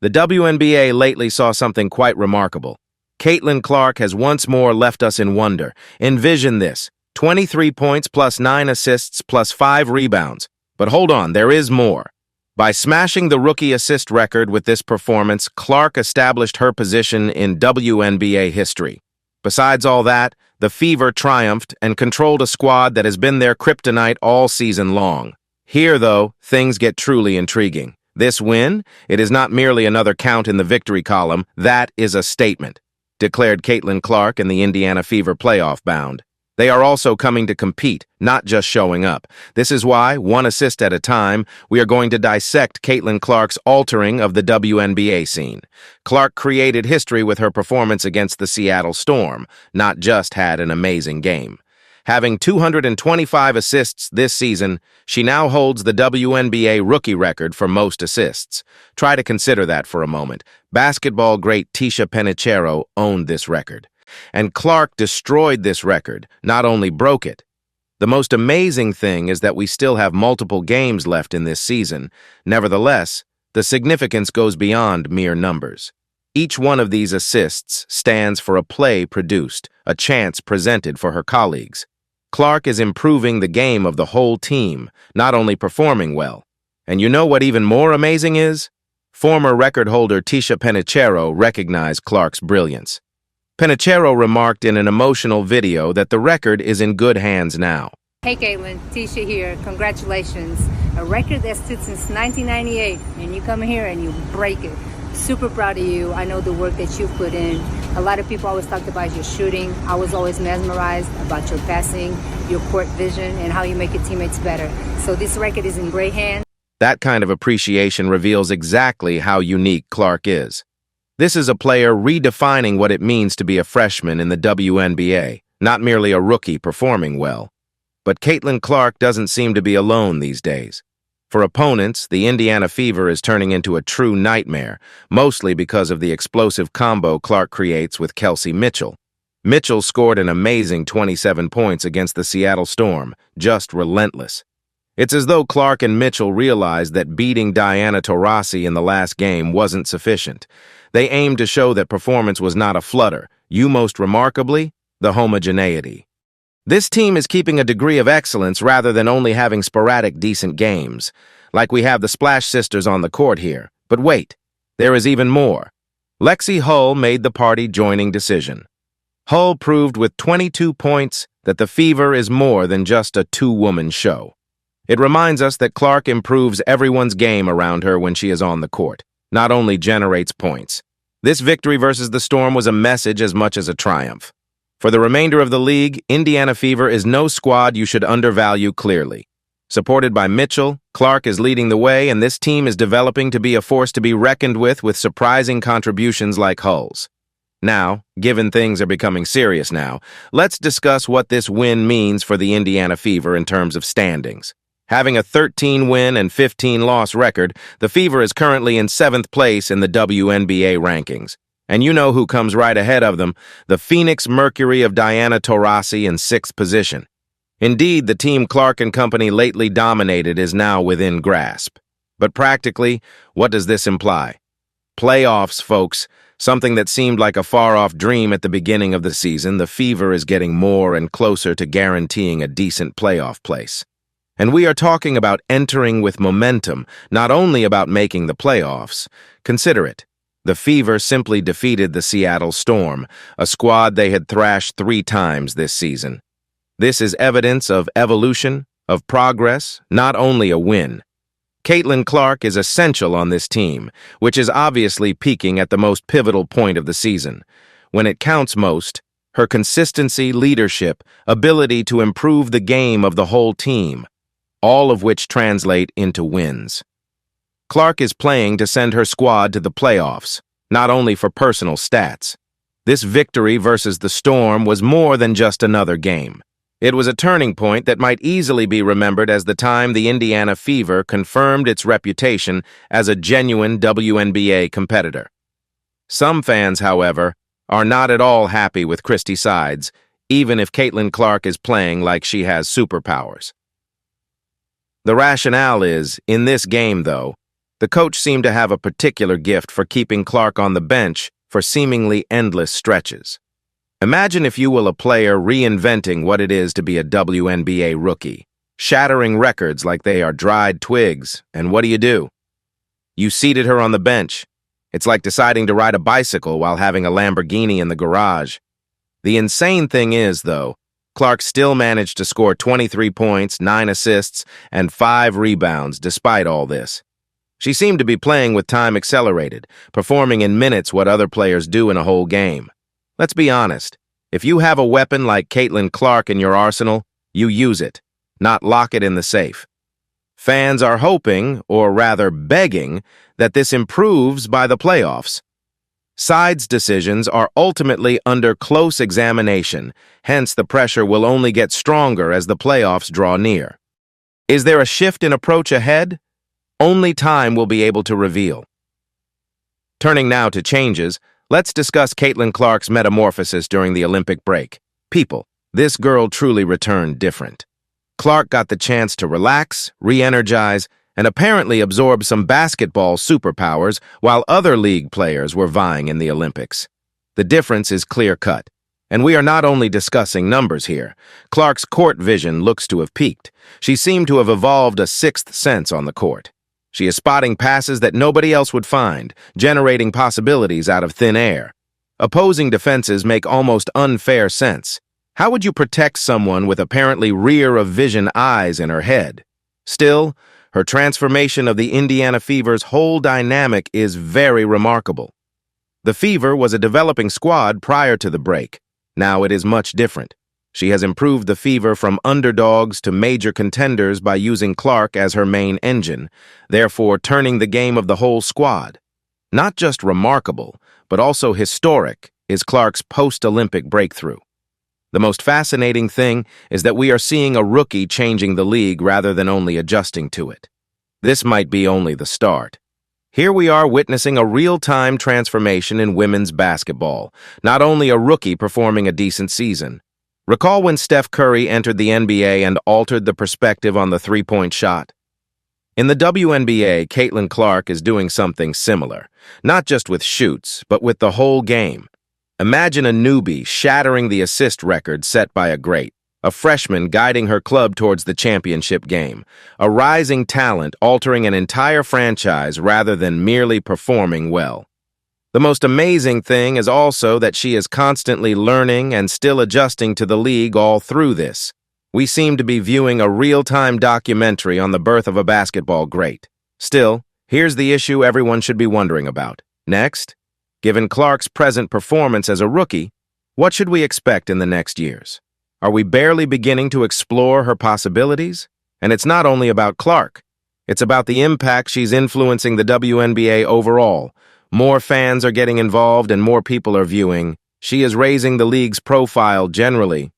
The WNBA lately saw something quite remarkable. Caitlin Clark has once more left us in wonder. Envision this: 23 points plus 9 assists plus 5 rebounds. But hold on, there is more. By smashing the rookie assist record with this performance, Clark established her position in WNBA history. Besides all that, the Fever triumphed and controlled a squad that has been their kryptonite all season long. Here, though, things get truly intriguing. This win? It is not merely another count in the victory column. That is a statement, declared Caitlin Clark in the Indiana Fever playoff bound. They are also coming to compete, not just showing up. This is why, one assist at a time, we are going to dissect Caitlin Clark's altering of the WNBA scene. Clark created history with her performance against the Seattle Storm, not just had an amazing game. Having 225 assists this season, she now holds the WNBA rookie record for most assists. Try to consider that for a moment. Basketball great Tisha Penicheiro owned this record. And Clark destroyed this record, not only broke it. The most amazing thing is that we still have multiple games left in this season. Nevertheless, the significance goes beyond mere numbers. Each one of these assists stands for a play produced, a chance presented for her colleagues. Clark is improving the game of the whole team, not only performing well. And you know what even more amazing is? Former record holder Tisha Penicheiro recognized Clark's brilliance. Penicheiro remarked in an emotional video that the record is in good hands now. Hey Caitlin, Tisha here. Congratulations. A record that stood since 1998, and you come here and you break it. Super proud of you. I know the work that you put in. A lot of people always talked about your shooting. I was always mesmerized about your passing, your court vision, and how you make your teammates better. So this record is in great hands. That kind of appreciation reveals exactly how unique Clark is. This is a player redefining what it means to be a freshman in the WNBA, not merely a rookie performing well. But Caitlin Clark doesn't seem to be alone these days. For opponents, the Indiana Fever is turning into a true nightmare, mostly because of the explosive combo Clark creates with Kelsey Mitchell. Mitchell scored an amazing 27 points against the Seattle Storm, just relentless. It's as though Clark and Mitchell realized that beating Diana Taurasi in the last game wasn't sufficient. They aimed to show that performance was not a flutter, most remarkably, the homogeneity. This team is keeping a degree of excellence rather than only having sporadic decent games, like we have the Splash Sisters on the court here. But wait, there is even more. Lexi Hull made the party-joining decision. Hull proved with 22 points that the Fever is more than just a two-woman show. It reminds us that Clark improves everyone's game around her when she is on the court, not only generates points. This victory versus the Storm was a message as much as a triumph. For the remainder of the league, Indiana Fever is no squad you should undervalue clearly. Supported by Mitchell, Clark is leading the way, and this team is developing to be a force to be reckoned with surprising contributions like Hull's. Now, given things are becoming serious now, let's discuss what this win means for the Indiana Fever in terms of standings. Having a 13-win and 15-loss record, the Fever is currently in 7th place in the WNBA rankings. And you know who comes right ahead of them, the Phoenix Mercury of Diana Taurasi in 6th position. Indeed, the team Clark and company lately dominated is now within grasp. But practically, what does this imply? Playoffs, folks. Something that seemed like a far-off dream at the beginning of the season, the Fever is getting more and closer to guaranteeing a decent playoff place. And we are talking about entering with momentum, not only about making the playoffs. Consider it. The Fever simply defeated the Seattle Storm, a squad they had thrashed 3 times this season. This is evidence of evolution, of progress, not only a win. Caitlin Clark is essential on this team, which is obviously peaking at the most pivotal point of the season. When it counts most, her consistency, leadership, ability to improve the game of the whole team, all of which translate into wins. Clark is playing to send her squad to the playoffs, not only for personal stats. This victory versus the Storm was more than just another game. It was a turning point that might easily be remembered as the time the Indiana Fever confirmed its reputation as a genuine WNBA competitor. Some fans, however, are not at all happy with Christie Sides, even if Caitlin Clark is playing like she has superpowers. The rationale is, in this game though, The coach seemed to have a particular gift for keeping Clark on the bench for seemingly endless stretches. Imagine, if you will, a player reinventing what it is to be a WNBA rookie, shattering records like they are dried twigs, and what do? You seated her on the bench. It's like deciding to ride a bicycle while having a Lamborghini in the garage. The insane thing is, though, Clark still managed to score 23 points, 9 assists, and 5 rebounds despite all this. She seemed to be playing with time accelerated, performing in minutes what other players do in a whole game. Let's be honest. If you have a weapon like Caitlin Clark in your arsenal, you use it, not lock it in the safe. Fans are hoping, or rather begging, that this improves by the playoffs. Sides' decisions are ultimately under close examination, hence the pressure will only get stronger as the playoffs draw near. Is there a shift in approach ahead? Only time will be able to reveal. Turning now to changes, let's discuss Caitlin Clark's metamorphosis during the Olympic break. People, this girl truly returned different. Clark got the chance to relax, re-energize, and apparently absorb some basketball superpowers while other league players were vying in the Olympics. The difference is clear-cut. And we are not only discussing numbers here. Clark's court vision looks to have peaked. She seemed to have evolved a sixth sense on the court. She is spotting passes that nobody else would find, generating possibilities out of thin air. Opposing defenses make almost unfair sense. How would you protect someone with apparently rear-of-vision eyes in her head? Still, her transformation of the Indiana Fever's whole dynamic is very remarkable. The Fever was a developing squad prior to the break. Now it is much different. She has improved the Fever from underdogs to major contenders by using Clark as her main engine, therefore turning the game of the whole squad. Not just remarkable, but also historic is Clark's post-Olympic breakthrough. The most fascinating thing is that we are seeing a rookie changing the league rather than only adjusting to it. This might be only the start. Here we are witnessing a real-time transformation in women's basketball, not only a rookie performing a decent season. Recall when Steph Curry entered the NBA and altered the perspective on the three-point shot? In the WNBA, Caitlin Clark is doing something similar, not just with shoots, but with the whole game. Imagine a newbie shattering the assist record set by a great, a freshman guiding her club towards the championship game, a rising talent altering an entire franchise rather than merely performing well. The most amazing thing is also that she is constantly learning and still adjusting to the league all through this. We seem to be viewing a real-time documentary on the birth of a basketball great. Still, here's the issue everyone should be wondering about. Next, given Clark's present performance as a rookie, what should we expect in the next years? Are we barely beginning to explore her possibilities? And it's not only about Clark. It's about the impact she's influencing the WNBA overall. More fans are getting involved and more people are viewing. She is raising the league's profile generally.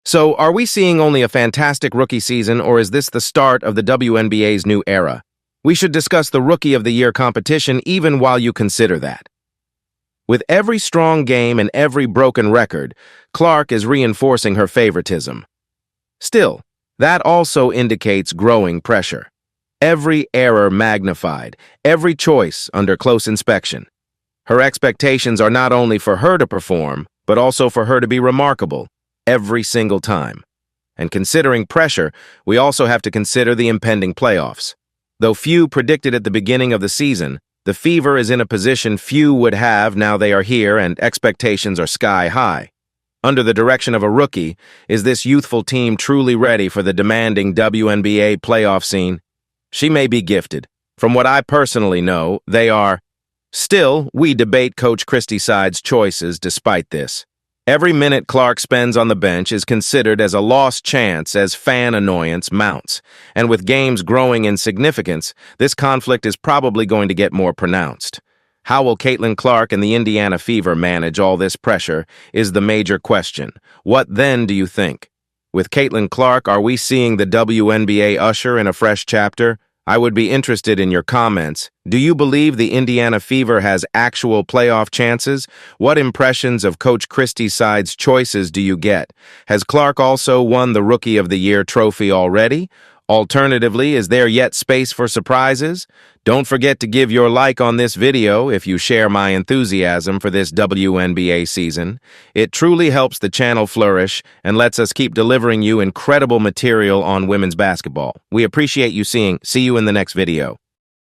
So, are we seeing only a fantastic rookie season, or is this the start of the WNBA's new era? We should discuss the Rookie of the Year competition even while you consider that. With every strong game and every broken record, Clark is reinforcing her favoritism. Still, that also indicates growing pressure. Every error magnified, every choice under close inspection. Her expectations are not only for her to perform, but also for her to be remarkable, every single time. And considering pressure, we also have to consider the impending playoffs. Though few predicted at the beginning of the season, the Fever is in a position few would have now they are here and expectations are sky high. Under the direction of a rookie, is this youthful team truly ready for the demanding WNBA playoff scene? She may be gifted. From what I personally know, they are. Still, we debate Coach Christie side's choices despite this. Every minute Clark spends on the bench is considered as a lost chance as fan annoyance mounts. And with games growing in significance, this conflict is probably going to get more pronounced. How will Caitlin Clark and the Indiana Fever manage all this pressure is the major question. What then do you think? With Caitlin Clark, are we seeing the WNBA usher in a fresh chapter? I would be interested in your comments. Do you believe the Indiana Fever has actual playoff chances? What impressions of Coach Christie's side's choices do you get? Has Clark also won the Rookie of the Year trophy already? Alternatively, is there yet space for surprises? Don't forget to give your like on this video if you share my enthusiasm for this WNBA season. It truly helps the channel flourish and lets us keep delivering you incredible material on women's basketball. We appreciate you seeing. See you in the next video.